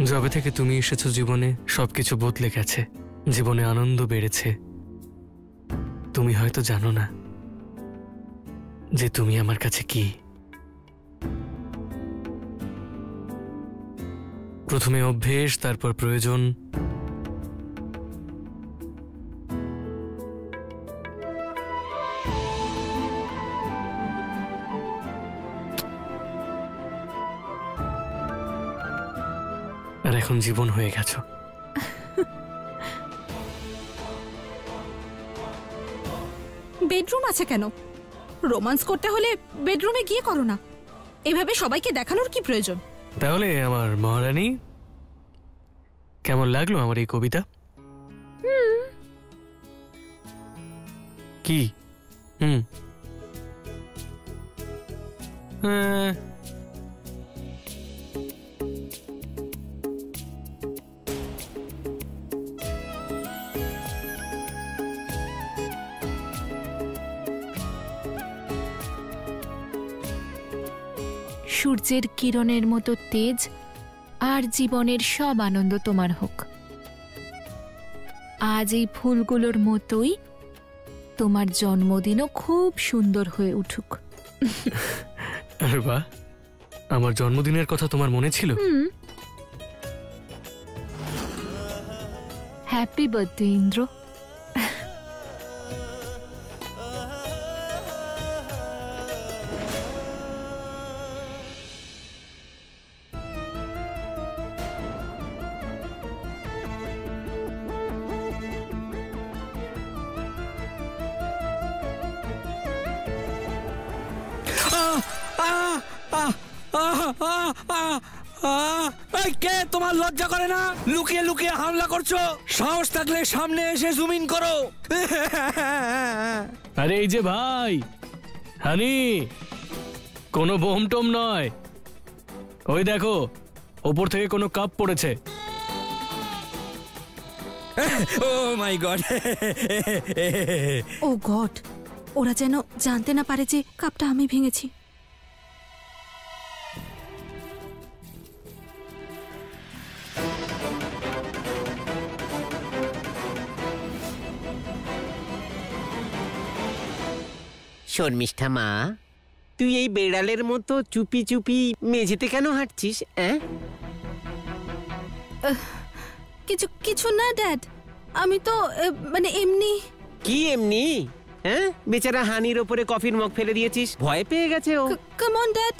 যবে থেকে তুমি এসেছো জীবনে সবকিছু বদলে গেছে, জীবনে আনন্দ বেড়েছে। তুমি হয়তো জানো না যে তুমি আমার কাছে কি। প্রথমে অভ্যেস, তারপর প্রয়োজন। আর এখন জীবন হয়ে গেছো। বেডরুম আছে কেন? রোমান্স করতে হলে বেডরুমে গিয়ে করো না। এভাবে সবাইকে দেখানোর কি প্রয়োজন? তাহলে আমার মহারানী, কেমন লাগলো আমার এই কবিতা? কি? সূর্যের কিরণের মতো তেজ আর জীবনের সব আনন্দ তোমার হোক। আজ এই ফুলগুলোর মতোই তোমার জন্মদিনও খুব সুন্দর হয়ে উঠুক। আরে বাহ, আমার জন্মদিনের কথা তোমার মনে ছিল? Happy birthday Indra. কে তোমার লজ্জা করে না? লুকিয়ে লুকিয়ে হামলা করছো? সাহস থাকলে সামনে এসে জুম ইন করো। আরে এই যে ভাই হানি, কোনো বোম টোম নয়। ওই দেখো, ওপর থেকে কোনো কাপ পড়েছে। ও মাই গড! ও গড, ওরা যেন জানতে না পারে যে কাপটা আমি ভেঙেছি। শর্মিষ্ঠা মা, তুই এই বেড়ালের মতো চুপি চুপি মেঝেতে কেন হাঁটছিস? কিছু না ড্যাড, আমি তো মানে এমনি। কি এমনি? বেচারা হানির ওপরে কফির মগ ফেলে দিয়েছিস, ভয় পেয়ে গেছে ও। Come on dad,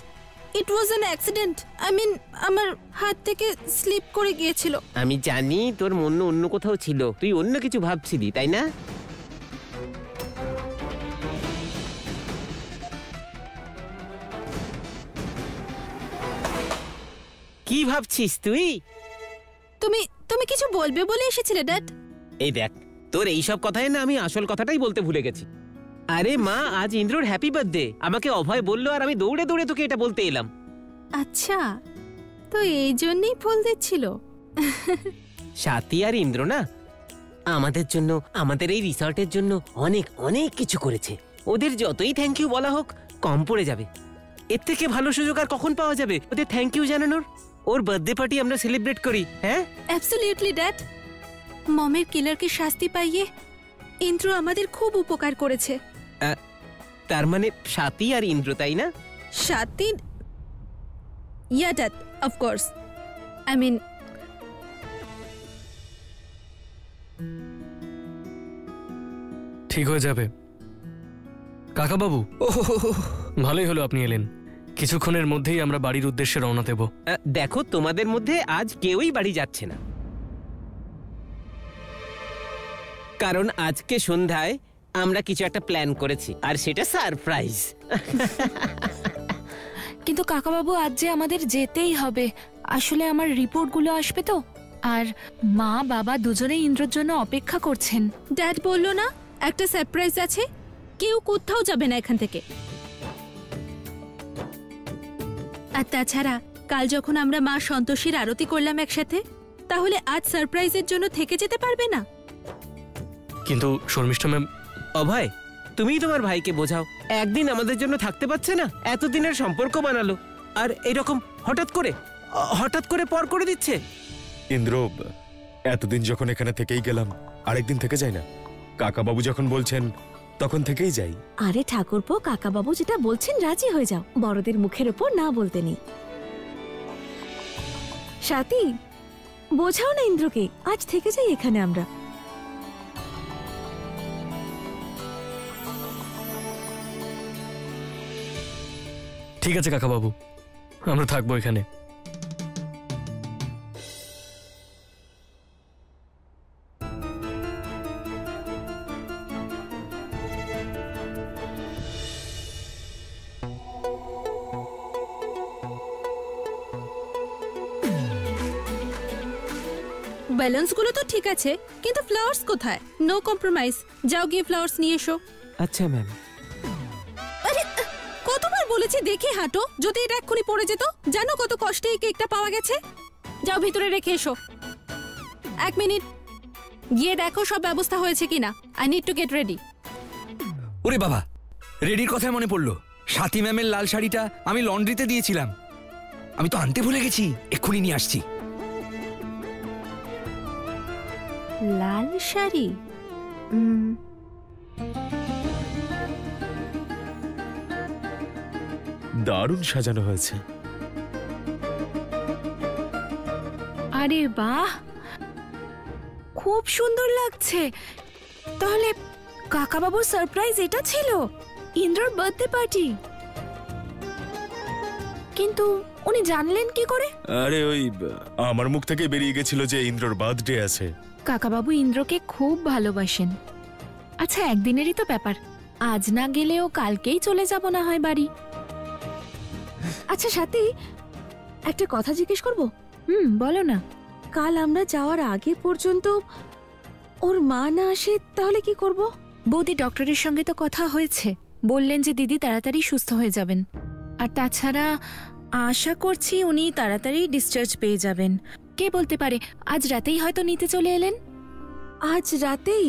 it was an accident. I mean, আমার হাত থেকে স্লিপ করে গিয়েছিল। আমি জানি তোর মন অন্য কোথাও ছিল, তুই অন্য কিছু ভাবছিলি, তাই না? কি ভাবছিস তুই? তুমি কিছু বলবে বলে এসেছিলে ড্যাড? এই দেখ, তোর এইসব কথায় না আমি আসল কথাটাই বলতে ভুলে গেছি। আরে মা, আজ ইন্দ্রর হ্যাপি বার্থডে। আমাকে অভয় বললো আর আমি দৌড়ে দৌড়ে তোকে এটা বলতে এলাম। আচ্ছা, তো এই জন্যই ফুল দিচ্ছিল। সাথী আর ইন্দ্র না আমাদের জন্য, আমাদের এই রিসর্টের জন্য অনেক অনেক কিছু করেছে। ওদের যতই থ্যাংক ইউ বলা হোক কম পড়ে যাবে। এর থেকে ভালো সুযোগ আর কখন পাওয়া যাবে ওদের থ্যাংক ইউ জানানোর? ওর বার্থডে পার্টি আমরা সেলিব্রেট করি। হ্যাঁ, অ্যাবসলিউটলি ড্যাড। মমের কিলারকে শাস্তি পাইয়ে ইন্দ্র আমাদের খুব উপকার করেছে। তার মানে সাথী আর ইন্দ্র, তাই না? সাথী? ইয়া ড্যাড, অফকোর্স। আই মিন, ঠিক হয়ে যাবে কাকা বাবু। ভালোই হলো আপনি এলেন। কিছুক্ষণের মধ্যেই আমরা বাড়ির উদ্দেশ্যে রওনা দেব। দেখো, তোমাদের মধ্যে আজ কেউই বাড়ি যাচ্ছে না, কারণ আজকে সন্ধ্যায় আমরা কিছু একটা প্ল্যান করেছি, আর সেটা সারপ্রাইজ। কিন্তু কাকাবাবু, আজ যে আমাদের যেতেই হবে। আসলে আমার রিপোর্টগুলো আসবে তো, আর মা বাবা দুজনেই ইন্দ্রর জন্য অপেক্ষা করছেন। ড্যাড বললো না একটা সারপ্রাইজ আছে, কেউ কোথাও যাবে না এখান থেকে। আর তাছাড়া কাল যখন আমরা মা সন্তোষীর আরতি করলাম একসাথে, তাহলে আজ সারপ্রাইজের জন্য থেকে যেতে পারবে না? কিন্তু শর্মিষ্ঠা ম্যাম। অভয়, তুমিই তোমার ভাইকে বোঝাও। একদিন আমাদের জন্য থাকতে পারছে না, এতদিনের সম্পর্ক বানালো, আর এরকম হঠাৎ করে হঠাৎ করে পর করে দিচ্ছে। ইন্দ্র, এতদিন যখন এখানে থেকেই গেলাম, আরেকদিন থেকে যাই না? কাকাবাবু যখন বলছেন তখন থেকেই যাই। আরে ঠাকুরপো, কাকাবাবু যেটা বলছেন রাজি হয়ে যাও, বড়দের মুখের ওপর না বলতে নেই। সাথী, বোঝাও না ইন্দ্রকে, আজ থেকে যাই এখানে আমরা। ঠিক আছে কাকাবাবু, আমরা থাকবো এখানে। ব্যালেন্স গুলো তো ঠিক আছে, কিন্তু ফ্লাওয়ার্স কোথায়? নো কম্প্রোমাইজ, যাও গিয়ে ফ্লাওয়ার্স নিয়ে এসো। আচ্ছা ম্যাম। আরে কতবার বলেছি দেখে হাঁটো, যদি এটা এক্ষুনি পড়ে যেত। জানো কত কষ্টে এই কেকটা পাওয়া গেছে? যাও ভিতরে রেখে এসো। 1 মিনিট, গিয়ে দেখো সব ব্যবস্থা হয়েছে কিনা। I need to get ready. ওরে বাবা, রেডির কথায় মনে পড়লো, সাথী ম্যামের লাল শাড়িটা আমি লন্ড্রিতে দিয়েছিলাম, আমি তো আনতে ভুলে গেছি, এক্ষুনি নিয়ে আসছি। লাল শাড়ি? দারুণ সাজানো হয়েছে। আরে বাহ, খুব সুন্দর লাগছে। তাহলে কাকাবাবুর সারপ্রাইজ এটা ছিল, ইন্দ্রর বার্থডে পার্টি। কিন্তু উনি জানলেন কি করে? আরে ওই আমার মুখ থেকে বেরিয়ে গেছিল যে ইন্দ্রর বার্থডে আছে। কাকাবাবু ইন্দ্রকে খুব ভালোবাসেন। আচ্ছা, একদিনেরই তো ব্যাপার, আজ না গেলেও কালকেই চলে যাব না হয় বাড়ি। আচ্ছা সাথী, একটা কথা জিজ্ঞেস করব? বলো না। কাল আমরা যাওয়ার আগে পর্যন্ত ওর মা না আসে তাহলে কি করব? বৌদি ডক্টরের সঙ্গে তো কথা হয়েছে, বললেন যে দিদি তাড়াতাড়ি সুস্থ হয়ে যাবেন। আর তাছাড়া আশা করছি উনি তাড়াতাড়ি ডিসচার্জ পেয়ে যাবেন। কে বলতে পারে, আজ রাতেই হয়তো নিতে চলে এলেন। আজ রাতেই?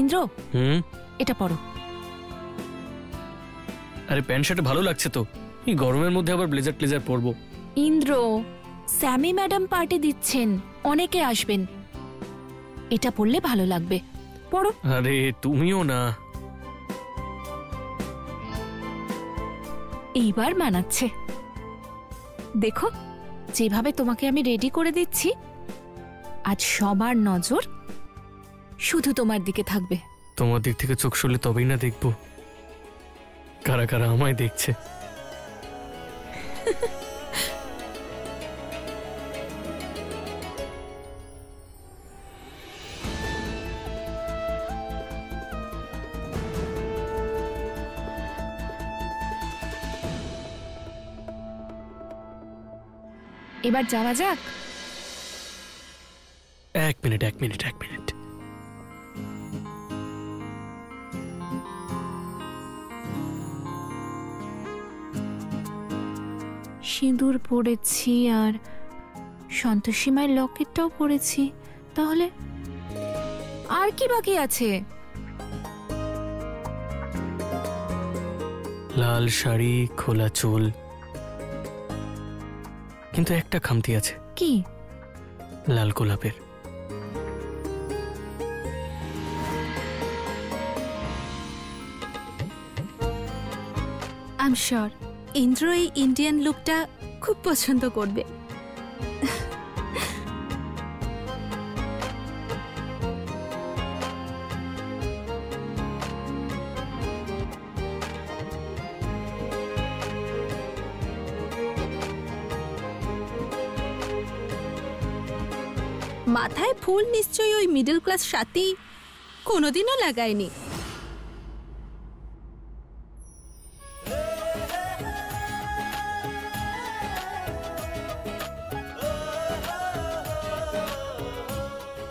ইন্দ্র, এটা পড়ো। আরে প্যান্ট শার্টে ভালো লাগছে তো, এই গরমের মধ্যে আবার ব্লেজার ট্লেজার পরবো? ইন্দ্র, স্যামি ম্যাডাম পার্টি দিচ্ছেন, অনেকে আসবেন, এটা পড়লে ভালো লাগবে, পড়ো। আরে তুমিও না। এইবার মানাচ্ছে। দেখো, যেভাবে তোমাকে আমি রেডি করে দিচ্ছি, আজ সবার নজর শুধু তোমার দিকে থাকবে। তোমার দিক থেকে চোখ সরলে তবেই না দেখবো কারা কারা আমায় দেখছে। এবার যাওয়া যাক। এক মিনিট। সিঁদুর পরেছি আর সন্তোষী মায়ের লকেটটাও পরেছি, তাহলে আর কি বাকি আছে? লাল শাড়ি, খোলা চুল, কিন্তু একটা খামতি আছে। কি? লাল গোলাপের। আই এম শিওর ইন্দ্র এই ইন্ডিয়ান লুকটা খুব পছন্দ করবে। মাথায় ফুল নিশ্চয়ই ওই মিডল ক্লাস সাথী কোনোদিনও লাগায়নি।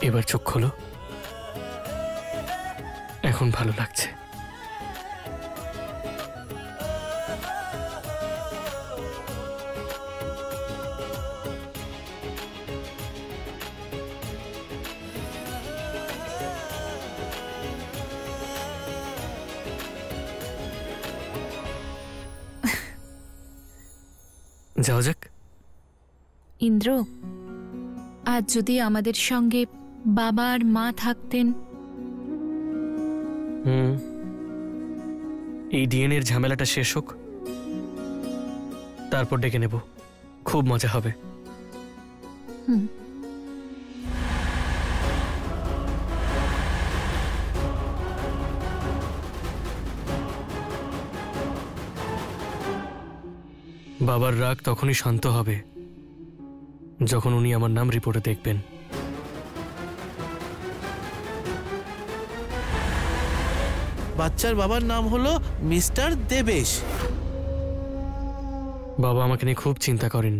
এবার চোখ খোলো। এখন ভালো লাগছে। যাওয়া যাক। ইন্দ্র, আজ যদি আমাদের সঙ্গে বাবা আর মা থাকতেন। এই ডিএনএর ঝামেলাটা শেষ হোক, তারপর ডেকে নেব। খুব মজা হবে। বাবার রাগ তখনই শান্ত হবে যখন উনি আমার নাম রিপোর্টে দেখবেন। বাচ্চার বাবার নাম হলো মিস্টার দেবেশ। বাবা আমাকে নিয়ে খুব চিন্তা করেন,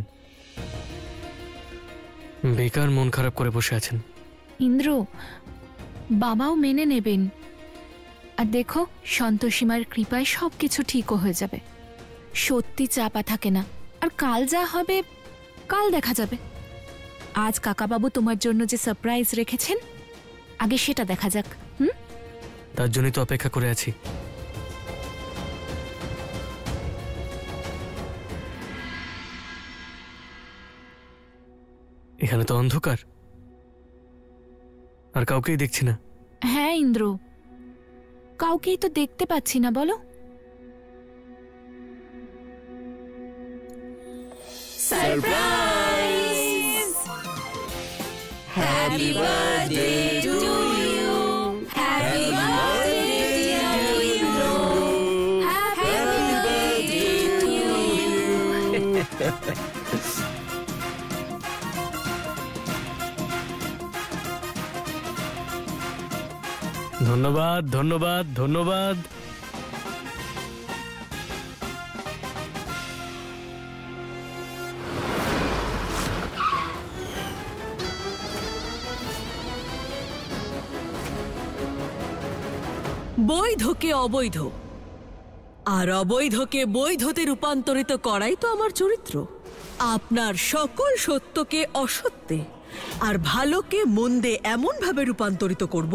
বেকার মন খারাপ করে বসে আছেন। ইন্দ্র, বাবাও মেনে নেবেন। আর দেখো, সন্তোষীমার কৃপায় সবকিছু ঠিকও হয়ে যাবে। সত্যি চাপা থাকে না। আর কাল যা হবে কাল দেখা যাবে। আজ কাকাবাবু তোমার জন্য যে সারপ্রাইজ রেখেছেন, আগে সেটা দেখা যাক। তার জন্যই তো অপেক্ষা করে আছি। এখানে তো অন্ধকার, আর কাউকেই দেখছি না। হ্যাঁ ইন্দ্র, কাউকেই তো দেখতে পাচ্ছি না। বলো। Surprise! Happy birthday to you, happy birthday to Indra, happy birthday to you. ধন্যবাদ, ধন্যবাদ, ধন্যবাদ। বৈধকে অবৈধ আর অবৈধকে বৈধতে রূপান্তরিত করাই তো আমার চরিত্র। আপনার সকল সত্যকে অসত্যে আর ভালোকে মন্দে এমন ভাবে রূপান্তরিত করব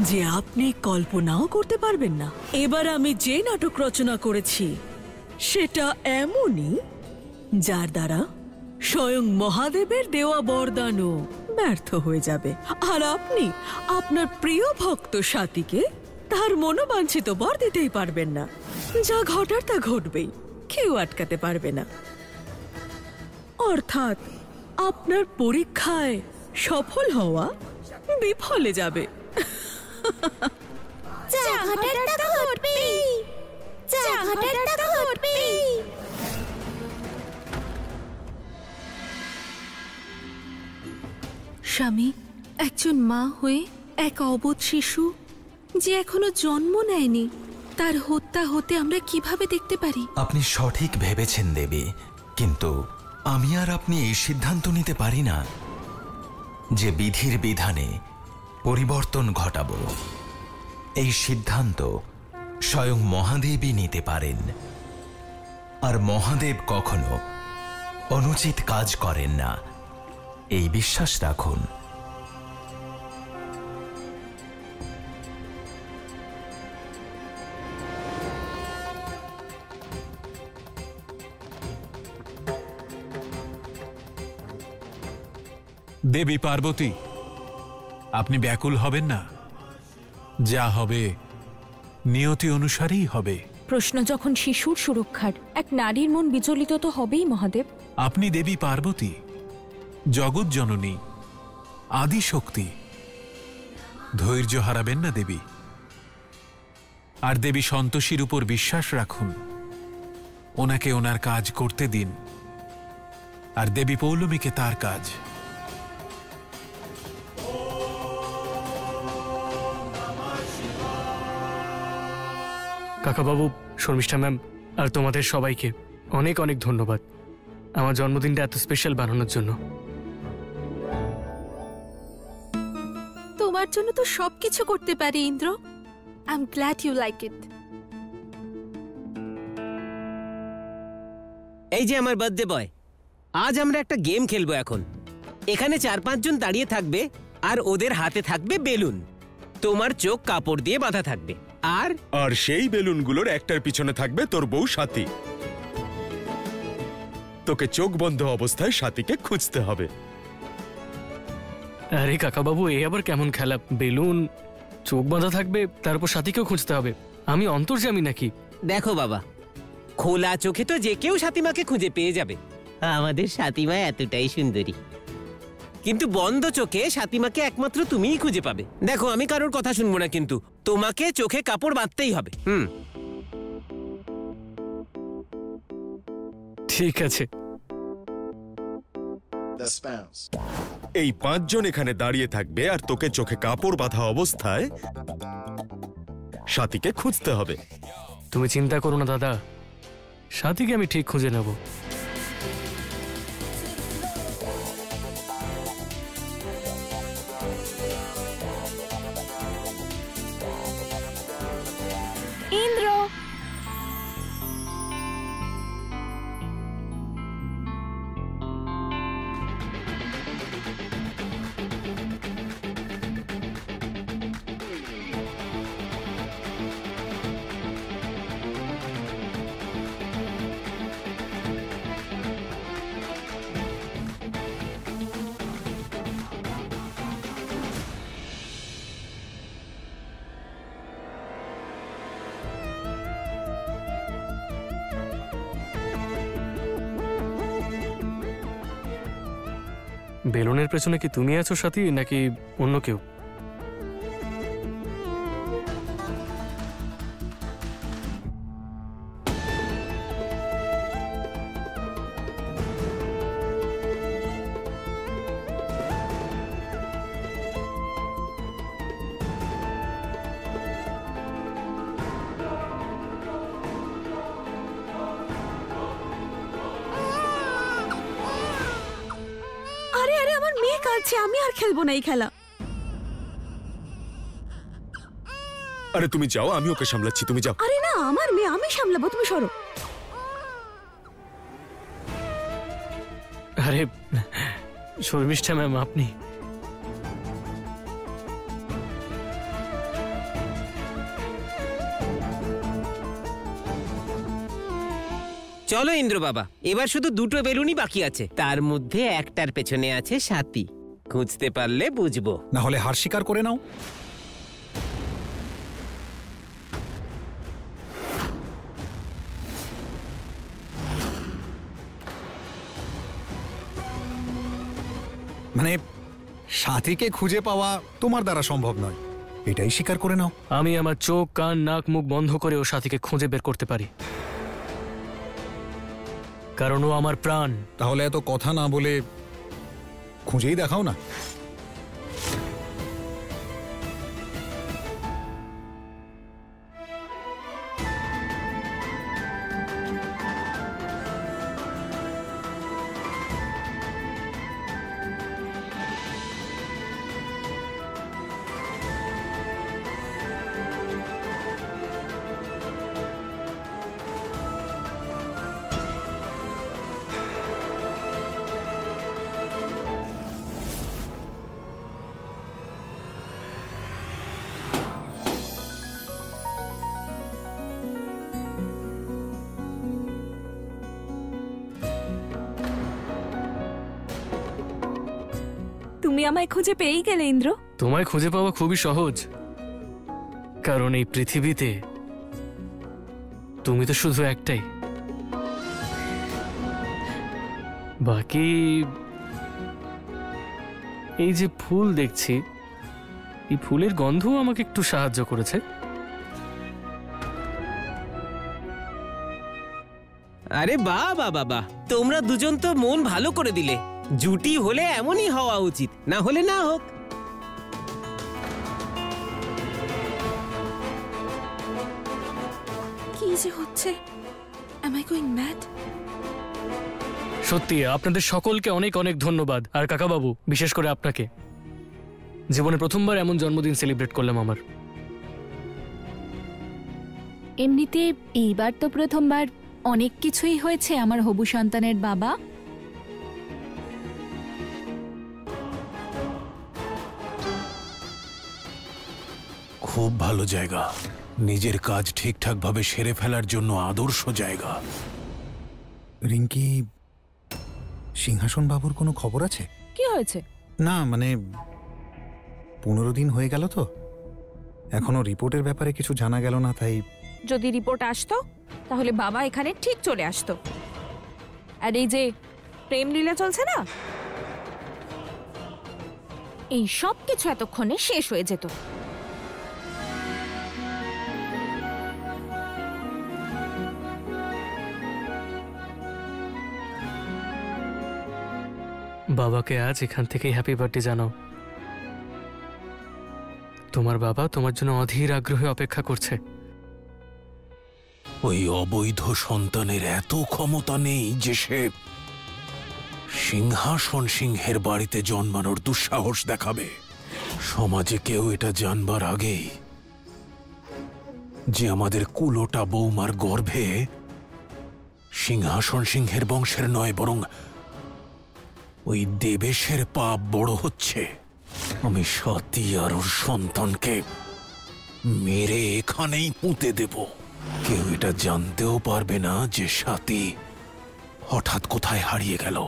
যে আপনি কল্পনাও করতে পারবেন না। এবার আমি যে নাটক রচনা করেছি সেটা এমনই যার দ্বারা স্বয়ং মহাদেবের দেওয়া বরদানও ব্যর্থ হয়ে যাবে, আর আপনি আপনার প্রিয় ভক্ত সাথীকে তার মনোবাঞ্ছিত বর দিতেই পারবেন না। যা ঘটার তা ঘটবেই, কেউ আটকাতে পারবে না। অর্থাৎ আপনার পরীক্ষায় সফল হওয়া বিফলে যাবে। স্বামী, একজন মা হয়ে এক অবোধ শিশু যে এখনো জন্ম নেয়নি, তার হত্যা হতে আমরা কিভাবে দেখতে পারি? আপনি সঠিক ভেবেছেন দেবী, কিন্তু আমি আর আপনি এই সিদ্ধান্ত নিতে পারি না যে বিধির বিধানে পরিবর্তন ঘটাবো। এই সিদ্ধান্ত স্বয়ং মহাদেবই নিতে পারেন, আর মহাদেব কখনো অনুচিত কাজ করেন না, এই বিশ্বাস রাখুন। দেবী পার্বতী, আপনি ব্যাকুল হবেন না। যা হবে নিয়তি অনুসারেই হবে। প্রশ্ন যখন শিশুর সুরক্ষার, এক নারীর মন বিচলিত তো হবেই মহাদেব। আপনি দেবী পার্বতী, জগৎ জননী, আদি শক্তি। ধৈর্য হারাবেন না দেবী। আর দেবী সন্তোষীর উপর বিশ্বাস রাখুন, ওনাকে ওনার কাজ করতে দিন, আর দেবী পৌলমীকে তার কাজ। কাকাবাবু, শর্মিষ্ঠা ম্যাম আর তোমাদের সবাইকে অনেক অনেক ধন্যবাদ আমার জন্মদিনটা এত স্পেশাল বানানোর জন্য। দেওয়ার জন্য তো সবকিছু করতে পারি Indra. I am glad you like it. এই যে আমার বার্থডে বয়, আজ আমরা একটা গেম খেলবো। এখন এখানে 4-5 জন দাঁড়িয়ে থাকবে আর ওদের হাতে থাকবে বেলুন। তোমার চোখ কাপড় দিয়ে বাঁধা থাকবে আর সেই বেলুনগুলোর একটার পিছনে থাকবে তোর বউ সাথী। তোকে চোখ বন্ধ অবস্থায় সাথীকে খুঁজতে হবে। আরে কাকাবাবু, এ আবার কেমন খেলা? বেলুন, চোখ বাঁধা থাকবে, তারপর সাথীকেও খুঁজতে হবে? আমি অন্তর্যামী নাকি? দেখো বাবা, খোলা চোখে তো যে কেউ সাথীমাকে খুঁজে পেয়ে যাবে। আমাদের সাথীমা এতটাই সুন্দরী, কিন্তু বন্ধ চোখে সাথীমাকে একমাত্র তুমিই খুঁজে পাবে। দেখো, আমি কারোর কথা শুনবো না, কিন্তু তোমাকে চোখে কাপড় বাঁধতেই হবে। ঠিক আছে। এই 5 জন এখানে দাঁড়িয়ে থাকবে আর তোকে চোখে কাপড় বাঁধা অবস্থায় সাথীকে খুঁজতে হবে। তুমি চিন্তা করো না দাদা, সাথীকে আমি ঠিক খুঁজে নেব। ইন্দ্র, বেলুনের পেছনে কি তুমি আছো সাথী, নাকি অন্য কেউ? আমি আর খেলবো না এই খেলা। আরে তুমি যাও, আমি ওকে সামলাচ্ছি, তুমি যাও। আরে না, আমার মেয়ে, আমি সামলাবো, তুমি সরো। আরে শর্মিষ্ঠা ম্যাম, আপনি? চলো ইন্দ্র বাবা, এবার শুধু 2টো বেলুনই বাকি আছে, তার মধ্যে একটার পেছনে আছে সাথী। খুঁজতে পারলে বুঝবো, না হলে হার স্বীকার করে নাও। মানে সাথীকে খুঁজে পাওয়া তোমার দ্বারা সম্ভব নয়, এটাই স্বীকার করে নাও। আমি আমার চোখ, কান, নাক, মুখ বন্ধ করে ও সাথীকে খুঁজে বের করতে পারি, কারণ ও আমার প্রাণ। তাহলে এত কথা না বলে খুঁজেই দেখাও না। তুমি আমায় খুঁজে পেয়েই গেলে ইন্দ্র। তোমায় খুঁজে পাওয়া খুবই সহজ, কারণ এই পৃথিবীতে তুমি তো শুধু একটাই। বাকি এই যে ফুল দেখছি, এই ফুলের গন্ধ আমাকে একটু সাহায্য করেছে। আরে বাবা বাবা, তোমরা দুজন তো মন ভালো করে দিলে। জুটি হলে এমনই হওয়া উচিত, না হলে না হোক। কি যে হচ্ছে? Am I going mad? সত্যি আপনাদের সকলকে অনেক অনেক ধন্যবাদ, আর কাকাবাবু বিশেষ করে আপনাকে। জীবনে প্রথমবার এমন জন্মদিন সেলিব্রেট করলাম আমার। এমনিতে এইবার তো প্রথমবার অনেক কিছুই হয়েছে আমার হবু সন্তানের বাবা। খুব ভালো জায়গা, নিজের কাজ ঠিকঠাকভাবে সেরে ফেলার জন্য আদর্শ জায়গা। রিঙ্কি, সিংহাসন বাবুর কোনো খবর আছে? কি হয়েছে? না মানে 15 দিন হয়ে গেল তো, এখনো রিপোর্টের ব্যাপারে কিছু জানা গেল না, তাই। যদি রিপোর্ট আসতো তাহলে বাবা এখানে ঠিক চলে আসতো। আর এই যে প্রেম লীলা চলছে না, এই সব কিছু এতক্ষণে শেষ হয়ে যেত। বাবাকে আজ এখান থেকেই হ্যাপি বার্থডে জানাও। তোমার বাবা তোমার জন্য অধীর আগ্রহে অপেক্ষা করছে। ওই অবৈধ সন্তানের এত ক্ষমতা নেই যে সে সিংহাসন সিংহের বাড়িতে জন্মানোর দুঃসাহস দেখাবে। সমাজে কেউ এটা জানবার আগেই যে আমাদের কুলোটা বৌমার গর্ভে সিংহাসন সিংহের বংশের নয়, বরং ওই দেবেশের পাপ বড় হচ্ছে। আমি সতী আর ওর সন্তানকে মেরে এখানেই পুঁতে দেব। কেউ এটা জানতেও পারবে না যে সাথী হঠাৎ কোথায় হারিয়ে গেল।